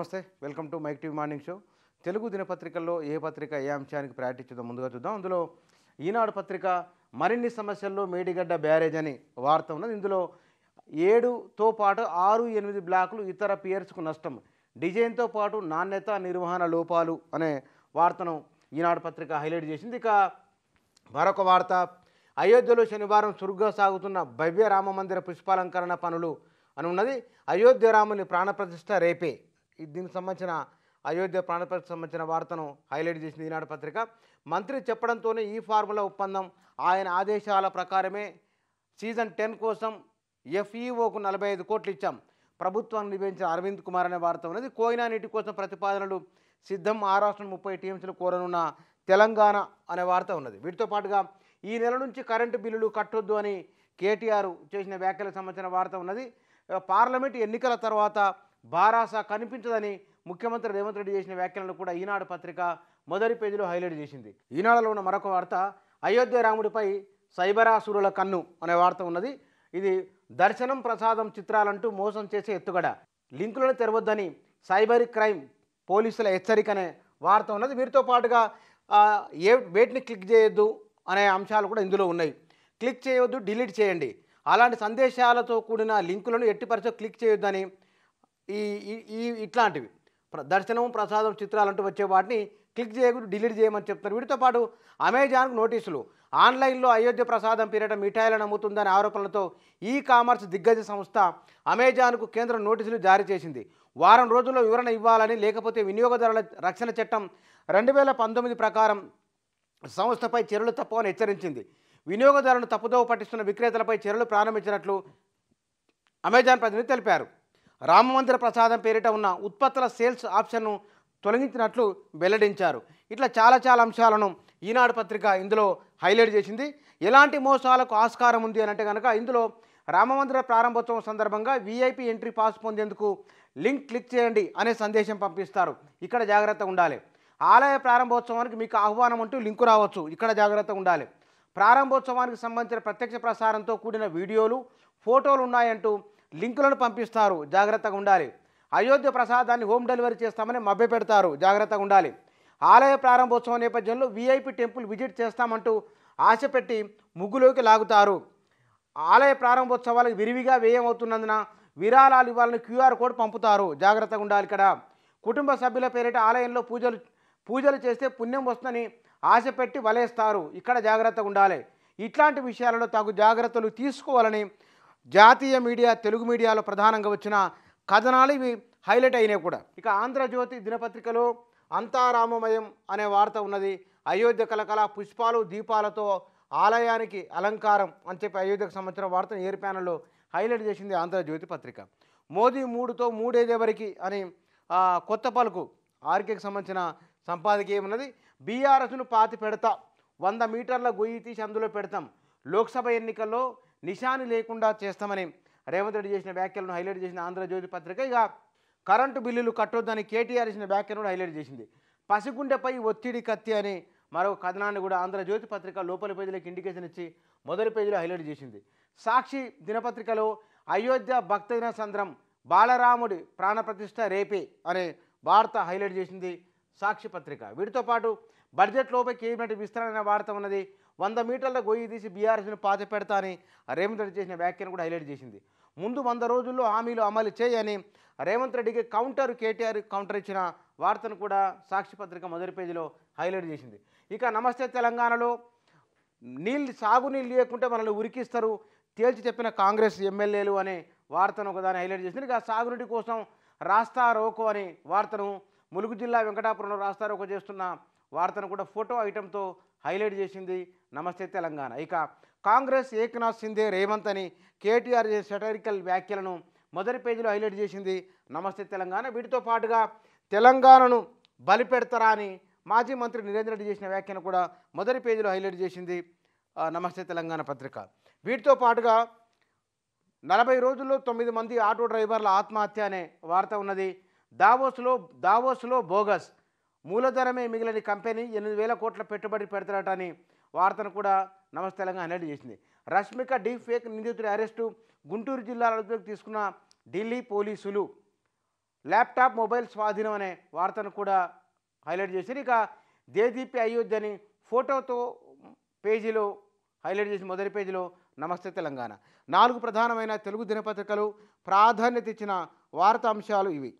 నమస్తే, welcome to Mic TV morning show. Telugu దినపత్రికల్లో ఏ పత్రిక ఏ అంశానికి ప్రయారిటీ ఇచ్చిందో ముందుగా చూద్దాం. అందులో ఈనాడు పత్రిక మరిన్ని సమస్యల్లో మేడిగడ్డ బ్యారేజ్ అని వార్త ఉన్నది. ఇందులో 7తో పాటు 6-8 బ్లాకులు ఇతర పియర్స్కు నష్టం, డిజైన్తో పాటు నాణ్యత నిర్వహణ లోపాలు అనే వార్తను ఈనాడు పత్రిక హైలైట్ చేసింది. ఇక మరొక వార్త, అయోధ్యలో శనివారం చురుగ్గా సాగుతున్న భవ్య రామ మందిర పుష్పాలంకరణ పనులు అని ఉన్నది. అయోధ్య రాముని ప్రాణప్రతిష్ఠ రేపే. దీనికి సంబంధించిన అయోధ్య ప్రాణప్రతిష్ఠ సంబంధించిన వార్తను హైలైట్ చేసింది ఈనాడు పత్రిక. మంత్రి చెప్పడంతోనే ఈ ఫార్ములా ఒప్పందం, ఆయన ఆదేశాల ప్రకారమే సీజన్ 10 కోసం ఎఫ్ఈఓకు 45 కోట్లు ఇచ్చాం, ప్రభుత్వాన్ని నివేదించిన అరవింద్ కుమార్ అనే వార్త ఉన్నది. కోయినా నీటి కోసం ప్రతిపాదనలు సిద్ధం, మహారాష్ట్ర 30 టీఎంసీలు కోరనున్న తెలంగాణ అనే వార్త ఉన్నది. వీటితో పాటుగా ఈ నెల నుంచి కరెంటు బిల్లులు కట్టొద్దు అని కేటీఆర్ చేసిన వ్యాఖ్యలకు సంబంధించిన వార్త ఉన్నది. పార్లమెంట్ ఎన్నికల తర్వాత బారాస కనిపించదని ముఖ్యమంత్రి రేవంత్ రెడ్డి చేసిన వ్యాఖ్యలను కూడా ఈనాడు పత్రిక మొదటి పేజీలో హైలైట్ చేసింది. ఈనాడులో ఉన్న మరొక వార్త, అయోధ్య రాముడిపై సైబరాసురుల కన్ను అనే వార్త ఉన్నది. ఇది దర్శనం ప్రసాదం చిత్రాలంటూ మోసం చేసే ఎత్తుగడ, లింకులను తెరవద్దని సైబర్ క్రైమ్ పోలీసుల హెచ్చరిక అనే వార్త ఉన్నది. వీరితో పాటుగా వేటిని క్లిక్ చేయొద్దు అనే అంశాలు కూడా ఇందులో ఉన్నాయి. క్లిక్ చేయొద్దు, డిలీట్ చేయండి, అలాంటి సందేశాలతో కూడిన లింకులను ఎట్టి పరిస్థితుల్లో క్లిక్ చేయొద్దని, ఇట్లాంటివి దర్శనం ప్రసాదం చిత్రాలంటూ వచ్చే వాటిని క్లిక్ చేయకూడదు, డిలీట్ చేయమని చెప్తారు. వీటితో పాటు అమెజాన్కు నోటీసులు, ఆన్లైన్లో అయోధ్య ప్రసాదం పేరిట మిఠాయిలను అమ్ముతుందనే ఆరోపణలతో ఈ కామర్స్ దిగ్గజ సంస్థ అమెజాన్కు కేంద్రం నోటీసులు జారీ చేసింది. వారం రోజుల్లో వివరణ ఇవ్వాలని, లేకపోతే వినియోగదారుల రక్షణ చట్టం 2019 ప్రకారం సంస్థపై చర్యలు తప్పవని హెచ్చరించింది. వినియోగదారులను తప్పుదోవ పట్టిస్తున్న విక్రేతలపై చర్యలు ప్రారంభించినట్లు అమెజాన్ ప్రతినిధి తెలిపారు. రామమందిర ప్రసాదం పేరిట ఉన్న ఉత్పత్తుల సేల్స్ ఆప్షన్ను తొలగించినట్లు వెల్లడించారు. ఇట్లా చాలా అంశాలను ఈనాడు పత్రిక ఇందులో హైలైట్ చేసింది. ఎలాంటి మోసాలకు ఆస్కారం ఉంది అని అంటే కనుక, ఇందులో రామమందిర ప్రారంభోత్సవం సందర్భంగా వీఐపీ ఎంట్రీ పాస్ పొందేందుకు లింక్ క్లిక్ చేయండి అనే సందేశం పంపిస్తారు, ఇక్కడ జాగ్రత్తగా ఉండాలి. ఆలయ ప్రారంభోత్సవానికి మీకు ఆహ్వానం అంటూ లింకు రావచ్చు, ఇక్కడ జాగ్రత్తగా ఉండాలి. ప్రారంభోత్సవానికి సంబంధించిన ప్రత్యక్ష ప్రసారంతో కూడిన వీడియోలు ఫోటోలు ఉన్నాయంటూ లింకులను పంపిస్తారు, జాగ్రత్తగా ఉండాలి. అయోధ్య ప్రసాదాన్ని హోమ్ డెలివరీ చేస్తామని మభ్యపెడతారు, జాగ్రత్తగా ఉండాలి. ఆలయ ప్రారంభోత్సవం నేపథ్యంలో వీఐపీ టెంపుల్ విజిట్ చేస్తామంటూ ఆశపెట్టి ముగ్గులోకి లాగుతారు. ఆలయ ప్రారంభోత్సవాలకు విరివిగా వ్యయం అవుతున్నందున విరాళాలు ఇవ్వాలని క్యూఆర్ కోడ్ పంపుతారు, జాగ్రత్తగా ఉండాలి. ఇక్కడ కుటుంబ సభ్యుల పేరిట ఆలయంలో పూజలు చేస్తే పుణ్యం వస్తుందని ఆశపెట్టి వలేస్తారు, ఇక్కడ జాగ్రత్తగా ఉండాలి. ఇట్లాంటి విషయాలలో తగు జాగ్రత్తలు తీసుకోవాలని జాతీయ మీడియా, తెలుగు మీడియాలో ప్రధానంగా వచ్చిన కథనాలు ఇవి హైలైట్ అయినాయి కూడా. ఇక ఆంధ్రజ్యోతి దినపత్రికలో అంతారామమయం అనే వార్త ఉన్నది. అయోధ్య కలకల, పుష్పాలు దీపాలతో ఆలయానికి అలంకారం అని చెప్పి అయోధ్యకు సంబంధించిన వార్తను ఎయిర్ ప్యానల్లో హైలైట్ చేసింది ఆంధ్రజ్యోతి పత్రిక. మోదీ 3తో మూడేదెవరికి అని కొత్త పలుకు ఆర్కేకి సంబంధించిన సంపాదకీయం ఉన్నది. బీఆర్ఎస్ను పాతి పెడతా, 100 మీటర్ల గొయ్యి తీసి అందులో పెడతాం, లోక్సభ ఎన్నికల్లో నిశాని లేకుండా చేస్తామని రేవంత్ రెడ్డి చేసిన వ్యాఖ్యలను హైలైట్ చేసిన ఆంధ్రజ్యోతి పత్రిక. ఇక కరెంటు బిల్లులు కట్టొద్దని కేటీఆర్ చేసిన వ్యాఖ్యలను హైలైట్ చేసింది. పసిగుండెపై ఒత్తిడి కత్తి అని మరో కథనాన్ని కూడా ఆంధ్రజ్యోతి పత్రిక లోపలి పేజీలకు ఇండికేషన్ ఇచ్చి మొదటి పేజీలో హైలైట్ చేసింది. సాక్షి దినపత్రికలో అయోధ్య భక్తదిన సంద్రం, బాలరాముడి ప్రాణప్రతిష్ఠ రేపే అనే వార్త హైలైట్ చేసింది సాక్షి పత్రిక. వీటితో పాటు బడ్జెట్ లోపే కేబినెట్ విస్తరణ వార్త ఉన్నది. 100 మీటర్ల గొయ్యి తీసి బీఆర్ఎస్ను పాతి పెడతా అని రేవంత్ రెడ్డి చేసిన వ్యాఖ్యను కూడా హైలైట్ చేసింది. ముందు 100 రోజుల్లో హామీలు అమలు చేయని రేవంత్ రెడ్డికి కేటీఆర్ కౌంటర్ ఇచ్చిన వార్తను కూడా సాక్షి పత్రిక మొదటి పేజీలో హైలైట్ చేసింది. ఇక నమస్తే తెలంగాణలో సాగునీళ్ళు లేకుంటే మనల్ని ఉరికిస్తారు తేల్చి చెప్పిన కాంగ్రెస్ ఎమ్మెల్యేలు అనే వార్తను ఒకదాన్ని హైలైట్ చేసింది. ఇక సాగునీటి కోసం రాస్తా రోకో అనే వార్తను, ములుగు జిల్లా వెంకటాపురంలో రాస్తా రోకో చేస్తున్న వార్తను కూడా ఫోటో ఐటెంతో హైలైట్ చేసింది నమస్తే తెలంగాణ. ఇక కాంగ్రెస్ ఏకనాథ్ సింధే రేవంత్ అని కేటీఆర్ సెటరికల్ వ్యాఖ్యలను మొదటి పేజీలో హైలైట్ చేసింది నమస్తే తెలంగాణ. వీటితో పాటుగా తెలంగాణను బలిపెడతారా అని మాజీ మంత్రి నిరేందర్ రెడ్డి చేసిన వ్యాఖ్యను కూడా మొదటి పేజీలో హైలైట్ చేసింది నమస్తే తెలంగాణ పత్రిక. వీటితో పాటుగా 40 రోజుల్లో 9 మంది ఆటో డ్రైవర్ల ఆత్మహత్య అనే వార్త ఉన్నది. దావోస్లో బోగస్, మూలధనమే మిగిలిన కంపెనీ 8,000 కోట్ల పెట్టుబడి పెడతారటని వార్తను కూడా నమస్తే తెలంగాణ హైలైట్ చేసింది. రష్మిక డీప్ ఫేక్ నిందితుడి అరెస్టు, గుంటూరు జిల్లాలోకి తీసుకున్న ఢిల్లీ పోలీసులు. ల్యాప్టాప్ మొబైల్ స్వాధీనం అనే వార్తను కూడా హైలైట్ చేశారు. ఇక దేదీపి అయోధ్య అని ఫోటోతో పేజీలో హైలైట్ చేసి మొదటి పేజీలో నమస్తే తెలంగాణ. 4 ప్రధానమైన తెలుగు దినపత్రికలు ప్రాధాన్యత ఇచ్చిన వార్తాంశాలు ఇవి.